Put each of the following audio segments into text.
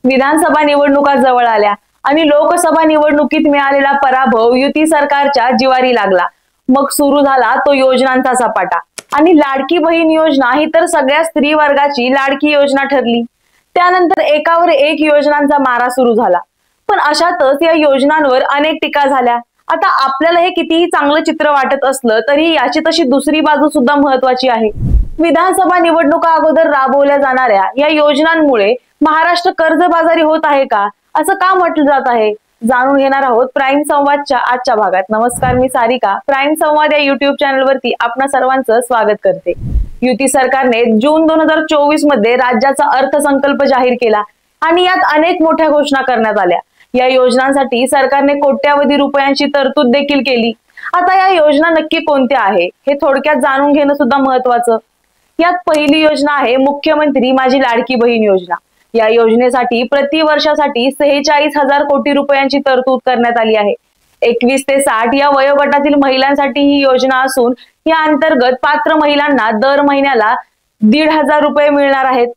विधानसभा निवडणुका जवळ आल्या आणि लोकसभा निवडणुकीत मिळालेला पराभव युती सरकारच्या जिवारी लागला। मग सुरू झाला तो योजनांचा सपाटा आणि लाडकी बहीण योजना ही तर सगळ्या स्त्री वर्गाची लाडकी योजना ठरली। त्यानंतर एकावर एक योजनांचा मारा सुरू झाला, पण अशातच या योजनांवर अनेक टीका झाल्या। आता आपल्याला हे कितीही चांगलं चित्र वाटत असलं तरी याची तशी दुसरी बाजू सुद्धा महत्वाची आहे। विधानसभा निवडणुका अगोदर राबवल्या जाणाऱ्या या योजनांमुळे महाराष्ट्र कर्जबाजारी होत आहे का, असं का म्हटलं जात आहे, जाणून घेणार आहोत प्राईम संवादच्या आजच्या भागात। नमस्कार, मी सारिका। प्राईम संवाद या युट्यूब चॅनलवरती आपणा सर्वांचं स्वागत करते। युती सरकारने जून 2024 मध्ये राज्याचा अर्थसंकल्प जाहीर केला आणि यात अनेक मोठ्या घोषणा करण्यात आल्या। या योजनांसाठी सरकारने कोट्यावधी रुपयांची तरतूद देखील केली। आता या योजना नक्की कोणत्या आहे हे थोडक्यात जाणून घेणं सुद्धा महत्वाचं। यात पहिली योजना आहे मुख्यमंत्री माझी लाडकी बहीण योजना। या योजनेसाठी प्रति वर्षासाठी 46,000 कोटी रुपयांची तरतूद करण्यात आली आहे। 21 ते 60 या वयोगटातील महिलांसाठी ही योजना असून या अंतर्गत पात्र महिलांना दर महिन्याला 1,500 रुपये मिळणार आहेत।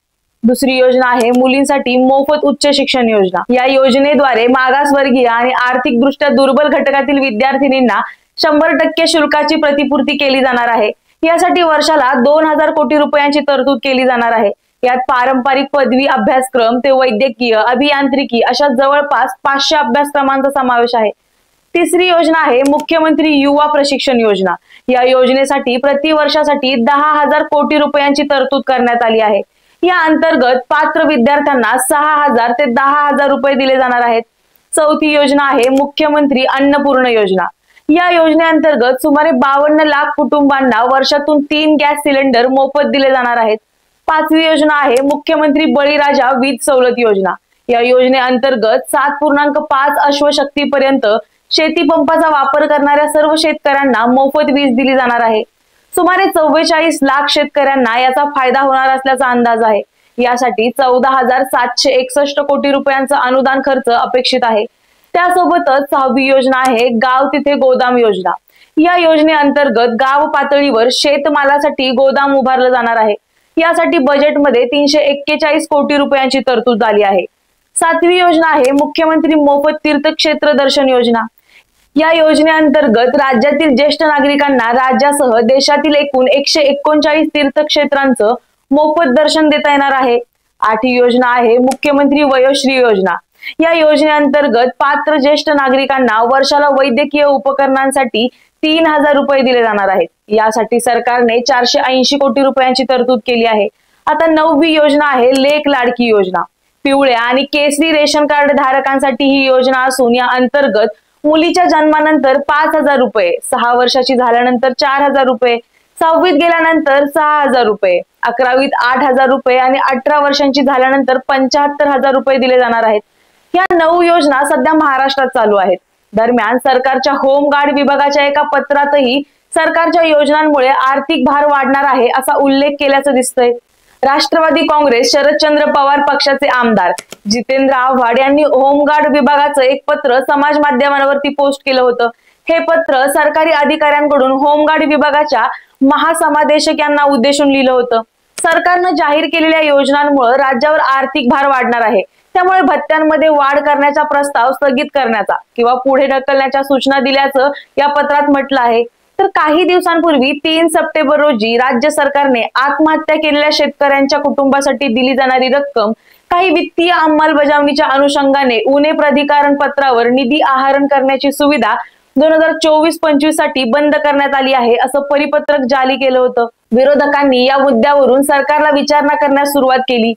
दुसरी योजना आहे मुलींसाठी मोफत उच्च शिक्षण योजना। या योजनेद्वारे मागासवर्गीय आणि आर्थिकदृष्ट्या दुर्बल घटकातील विद्यार्थिनींना 100% शुल्काची प्रतिपूर्ती केली जाणार आहे। यासाठी वर्षाला 2,000 कोटी रुपयांची तरतूद केली जाणार आहे। यात पारंपरिक पदवी अभ्यासक्रम ते वैद्यकीय, अभियांत्रिकी अशा जवळपास 500 अभ्यासक्रमांचा समावेश आहे। तिसरी योजना आहे मुख्यमंत्री युवा प्रशिक्षण योजना। या योजनेसाठी प्रति वर्षासाठी 10,000 कोटी रुपयांची तरतूद करण्यात आली आहे। या अंतर्गत पात्र विद्यार्थ्यांना 6,000 ते 10,000 रुपये दिले जाणार आहेत। चौथी योजना आहे मुख्यमंत्री अन्नपूर्ण योजना। या योजनेअंतर्गत सुमारे 52 लाख कुटुंबांना वर्षातून 3 गॅस सिलेंडर मोफत दिले जाणार आहेत। पाचवी योजना आहे मुख्यमंत्री बळीराजा वीज सवलत योजना। या योजनेअंतर्गत 7.5 अश्वशक्तीपर्यंत शेती पंपाचा वापर करणाऱ्या सर्व शेतकऱ्यांना मोफत वीज दिली जाणार आहे। सुमारे 44 लाख शेतकऱ्यांना याचा फायदा होणार असल्याचा अंदाज आहे। यासाठी 14,761 कोटी रुपयांचा अनुदान खर्च अपेक्षित आहे। त्यासोबतच सहावी योजना आहे गाव तिथे गोदाम योजना। या योजनेअंतर्गत गाव पातळीवर शेतमालासाठी गोदाम उभारलं जाणार आहे। यासाठी बजेटमध्ये 341 कोटी रुपयांची तरतूद झाली आहे। सातवी योजना आहे मुख्यमंत्री मोफत तीर्थक्षेत्र दर्शन योजना। या योजनेअंतर्गत राज्यातील ज्येष्ठ नागरिकांना राज्यासह देशातील एकूण 139 तीर्थक्षेत्रांचं मोफत दर्शन देता येणार आहे। आठवी योजना आहे मुख्यमंत्री वयोश्री योजना। या योजनेअंतर्गत पात्र ज्येष्ठ नागरिकांना वर्षाला वैद्यकीय उपकरणांसाठी 3,000 रुपये दिले जाणार आहेत। यासाठी सरकारने 480 कोटी रुपयांची तरतूद केली आहे। आता नववी योजना आहे लेक लाडकी योजना। पिवळ्या आणि केसरी रेशन कार्ड धारकांसाठी ही योजना असून या अंतर्गत मुलीच्या जन्मानंतर 5,000 रुपये, 6 वर्षाची झाल्यानंतर 4,000 रुपये, 6वीत गेल्यानंतर 6,000 रुपये, 11वीत 8,000 रुपये आणि 18 वर्षांची झाल्यानंतर 75,000 रुपये दिले जाणार आहेत। या 9 योजना सध्या महाराष्ट्रात चालू आहेत। दरम्यान सरकारच्या होमगार्ड विभागाच्या एका पत्रातही सरकारच्या योजनांमुळे आर्थिक भार वाढणार आहे असा उल्लेख केल्याचं दिसतंय। राष्ट्रवादी काँग्रेस शरदचंद्र पवार पक्षाचे आमदार जितेंद्र आव्हाड यांनी होमगार्ड विभागाचं एक पत्र समाज माध्यमांवरती पोस्ट केलं होतं। हे पत्र सरकारी अधिकाऱ्यांकडून होमगार्ड विभागाच्या महासमादेशक यांना उद्देशून लिहिलं होतं। सरकारनं जाहीर केलेल्या योजनांमुळे राज्यावर आर्थिक भार वाढणार आहे, त्यामुळे भत्त्यांमध्ये वाढ करण्याचा प्रस्ताव स्थगित करण्याचा किंवा पुढे ढकलण्याच्या सूचना दिल्याचं या पत्रात म्हटलं आहे। तर काही दिवसांपूर्वी 3 सप्टेंबर रोजी राज्य सरकारने आत्महत्या केलेल्या शेतकऱ्यांच्या कुटुंबासाठी दिली जाणारी रक्कम काही वित्तीय अंमलबजावणीच्या अनुषंगाने उणे प्राधिकरण पत्रावर निधी आहरण करण्याची सुविधा 2024-25 साठी बंद करण्यात आली आहे असं परिपत्रक जारी केलं होतं। विरोधकांनी या मुद्द्यावरून सरकारला विचारणा करण्यास सुरुवात केली।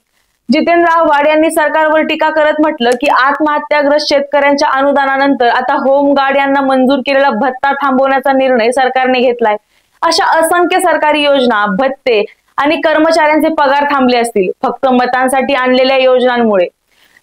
जितेंद्र आव्हाड यांनी सरकारवर टीका करत म्हटलं की आत्महत्याग्रस्त शेतकऱ्यांच्या अनुदानानंतर आता होमगार्ड यांना मंजूर केलेला भत्ता थांबवण्याचा निर्णय सरकारने घेतलाय। अशा असंख्य सरकारी योजना, भत्ते आणि कर्मचाऱ्यांचे पगार थांबले असतील फक्त मतांसाठी आणलेल्या योजनांमुळे।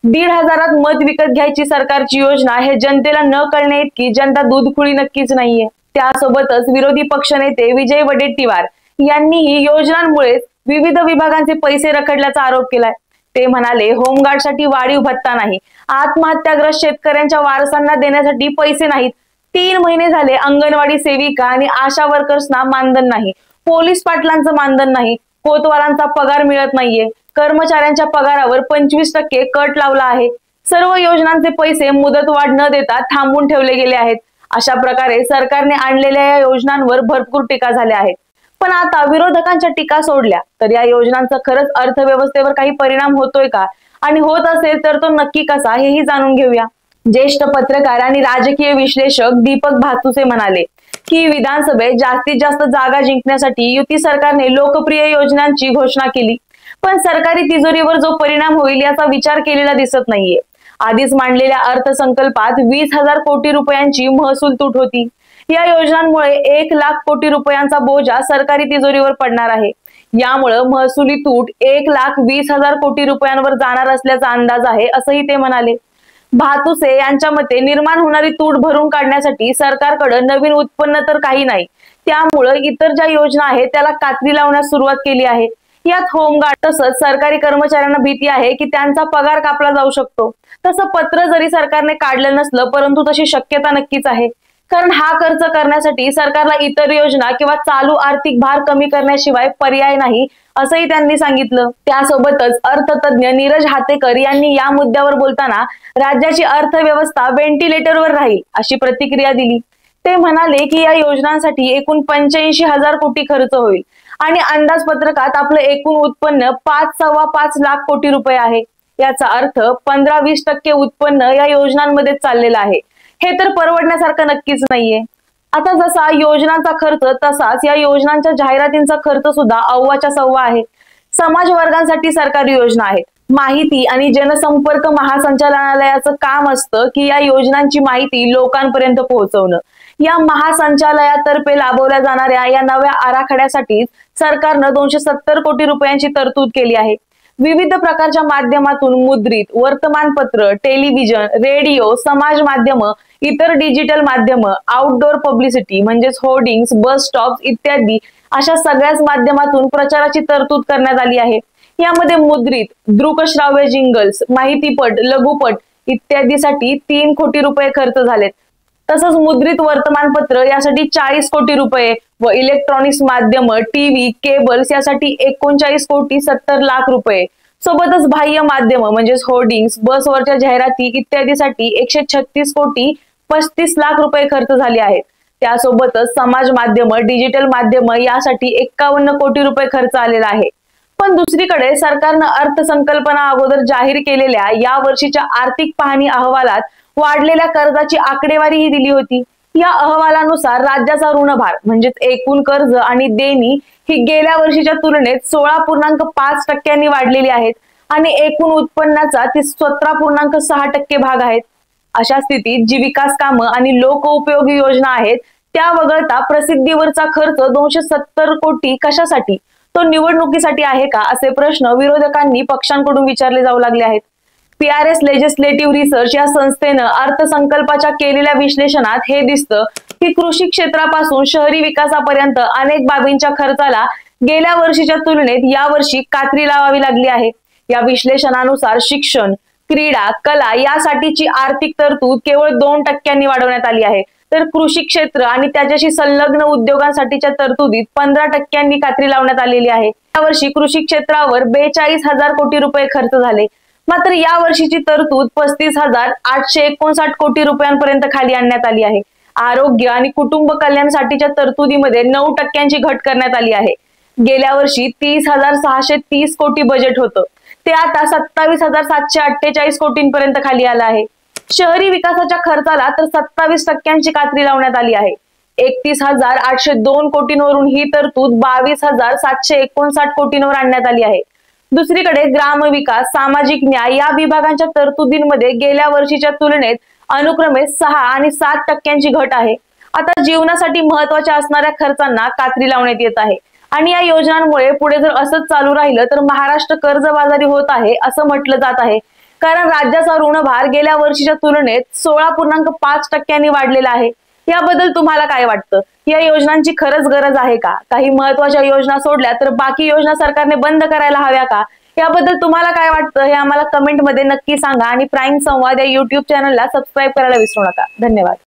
1,500त मत विकत घ्यायची सरकारची योजना हे जनतेला न कळणे इतकी जनता दूधखुळी नक्कीच नाहीये। त्यासोबतच विरोधी पक्षनेते विजय वडेट्टीवार यांनीही योजनांमुळे विविध विभागांचे पैसे रखडल्याचा आरोप केलाय। ते म्हणाले होमगार्डसाठी वाढीव भत्ता नाही, आत्महत्याग्रस्त शेतकऱ्यांच्या वारसांना देण्यासाठी पैसे नाहीत, 3 महिने झाले अंगणवाडी सेविका आणि आशा वर्कर्सना मानधन नाही, पोलीस पाटलांचं मानधन नाही, कोतवालांचा पगार मिळत नाहीये, कर्मचाऱ्यांच्या पगारावर 25% कट लावला आहे। सर्व योजनांचे पैसे मुदतवाढ न देता थांबवून ठेवले गेले आहेत। अशा प्रकारे सरकारने आणलेल्या या योजनांवर भरपूर टीका झाल्या आहेत। पण आता विरोधकांच्या टीका सोडल्या तर या योजनांचा खरंच अर्थव्यवस्थेवर काही परिणाम होतोय का, आणि होत असेल तर तो नक्की कसा, हेही जाणून घेऊया। ज्येष्ठ पत्रकार आणि राजकीय विश्लेषक दीपक भातुसे म्हणाले की विधानसभेत जास्तीत जास्त जागा जिंकण्यासाठी युती सरकारने लोकप्रिय योजनांची घोषणा केली, पण सरकारी तिजोरीवर जो परिणाम होईल याचा विचार केलेला दिसत नाहीये। आधीच मांडलेल्या अर्थसंकल्पात 20,000 कोटी रुपयांची महसूल तूट होती। या योजनांमुळे 1 लाख कोटी रुपयांचा बोजा सरकारी तिजोरीवर पडणार आहे। यामुळे महसुली तूट 1,20,000 कोटी रुपयांवर जाणार असल्याचा अंदाज आहे, असंही ते म्हणाले। भातुसे यांच्या मते निर्माण होणारी तूट भरून काढण्यासाठी सरकारकडे नवीन उत्पन्न तर काही नाही, त्यामुळे इतर ज्या योजना आहेत त्याला कात्री लावण्यास सुरुवात केली आहे। यात होमगार्ड तसंच सरकारी कर्मचाऱ्यांना भीती आहे की त्यांचा पगार कापला जाऊ शकतो। तसं पत्र जरी सरकारने काढलं नसलं परंतु तशी शक्यता नक्कीच आहे, कारण हा खर्च करण्यासाठी सरकारला इतर योजना किंवा चालू आर्थिक भार कमी करण्याशिवाय पर्याय नाही, असंही त्यांनी सांगितलं। त्यासोबतच अर्थतज्ञ नीरज हातेकर यांनी या मुद्द्यावर बोलताना राज्याची अर्थव्यवस्था व्हेंटिलेटरवर राहील अशी प्रतिक्रिया दिली। ते म्हणाले की या योजनांसाठी एकूण 85,000 कोटी खर्च होईल आणि अंदाजपत्रकात आपलं एकूण उत्पन्न 5.5 लाख कोटी रुपये आहे। याचा अर्थ 15-20% उत्पन्न या योजनांमध्ये चाललेलं आहे। हे तर परवडण्यासारखं नक्कीच नाहीये। आता जसा योजनांचा खर्च तसाच या योजनांच्या जाहिरातींचा खर्च सुद्धा अव्वाच्या सव्वा आहे। समाज वर्गांसाठी सरकारी योजना आहेत। माहिती आणि जनसंपर्क महासंचालनालयाचं काम असतं की या योजनांची माहिती लोकांपर्यंत पोहोचवणं। या महासंचालनालयातर्फे राबवल्या जाणाऱ्या या नव्या आराखड्यासाठी सरकारनं 270 कोटी रुपयांची तरतूद केली आहे। विविध प्रकारच्या माध्यमातून मुद्रित, वर्तमानपत्र, टेलिव्हिजन, रेडिओ, समाज माध्यम, इतर डिजिटल माध्यम, आउटडोर पब्लिसिटी म्हणजेच होर्डिंग्स, बस स्टॉप्स इत्यादी अशा सगळ्याच माध्यमातून प्रचाराची तरतूद करण्यात आली आहे। यामध्ये मुद्रित, दृकश्राव्य जिंगल्स, माहितीपट, लघुपट इत्यादीसाठी 3 कोटी रुपये खर्च झालेत। तसंच मुद्रित वर्तमानपत्र यासाठी 40 कोटी रुपये व इलेक्ट्रॉनिक्स माध्यम, टीव्ही, केबल्स यासाठी 39 कोटी 70 लाख रुपये, सोबतच बाह्य माध्यम म्हणजेच होर्डिंग्स, बसवरच्या जाहिराती इत्यादीसाठी 136 कोटी 35 लाख रुपये खर्च झाले आहेत। त्यासोबतच समाज माध्यम, डिजिटल माध्यम यासाठी 51 कोटी रुपये खर्च आलेला आहे। पण दुसरीकडे सरकारनं अर्थसंकल्पना अगोदर जाहीर केलेल्या या वर्षीच्या आर्थिक पाहणी अहवालात वाढलेल्या कर्जाची आकडेवारीही दिली होती। या अहवालानुसार राज्याचा ऋणभार म्हणजेच एकूण कर्ज आणि देणी ही गेल्या वर्षीच्या तुलनेत 16.5% वाढलेली आहेत आणि एकूण उत्पन्नाचा ती 17.6% भाग आहेत। अशा स्थितीत जी विकास कामं आणि लोकउपयोगी योजना आहेत त्या वगळता प्रसिद्धीवरचा खर्च 270 कोटी कशासाठी, तो निवडणुकीसाठी आहे का, असे प्रश्न विरोधकांनी पक्षांकडून विचारले जाऊ लागले आहेत। PRS लेजिस्लेटिव्ह रिसर्च या संस्थेनं अर्थसंकल्पाच्या केलेल्या विश्लेषणात हे दिसतं की कृषी क्षेत्रापासून शहरी विकासापर्यंत अनेक बाबींच्या खर्चाला गेल्या वर्षीच्या तुलनेत यावर्षी कात्री लावावी लागली आहे। या विश्लेषणानुसार शिक्षण, क्रीडा, कला यासाठीची आर्थिक तरतूद केवळ 2% वाढवण्यात आली आहे, तर कृषी क्षेत्र आणि त्याच्याशी संलग्न उद्योगांसाठीच्या तरतुदीत 15% कात्री लावण्यात आलेली आहे। यावर्षी कृषी क्षेत्रावर 42,000 कोटी रुपये खर्च झाले, मात्र या वर्षीची तरतूद 35,859 कोटी रुपयांपर्यंत खाली आणण्यात आली आहे। आरोग्य आणि कुटुंब कल्याणासाठीच्या तरतुदीमध्ये 9% घट करण्यात आली आहे। गेल्या वर्षी 30,630 कोटी बजेट होतं, ते आता 27,748 कोटींपर्यंत खाली आलं आहे। शहरी विकासाच्या खर्चाला तर 27% कात्री लावण्यात आली आहे। 31,802 कोटींवरून ही तरतूद 22,759 कोटींवर आणण्यात आली आहे। दुसरीकडे ग्रामविकास, सामाजिक न्याय या विभागांच्या तरतुदींमध्ये गेल्या वर्षीच्या तुलनेत अनुक्रमे 6 आणि 7% घट आहे। आता जीवनासाठी महत्त्वाच्या असणाऱ्या खर्चांना कात्री लावण्यात येत आहे आणि या योजनांमुळे पुढे जर असंच चालू राहिलं तर महाराष्ट्र कर्जबाजारी होत आहे असं म्हटलं जात आहे, कारण राज्याचा ऋणभार गेल्या वर्षीच्या तुलनेत 16.5% वाढलेला आहे। याबद्दल तुम्हाला काय वाटतं? या योजनांची खरंच गरज आहे का? काही महत्त्वाच्या योजना सोडल्या तर बाकी योजना सरकारने बंद करायला हव्या का? याबद्दल तुम्हाला काय वाटतं हे आम्हाला कमेंटमध्ये नक्की सांगा आणि प्राईम संवाद या YouTube चॅनलला सबस्क्राईब करायला विसरू नका। धन्यवाद।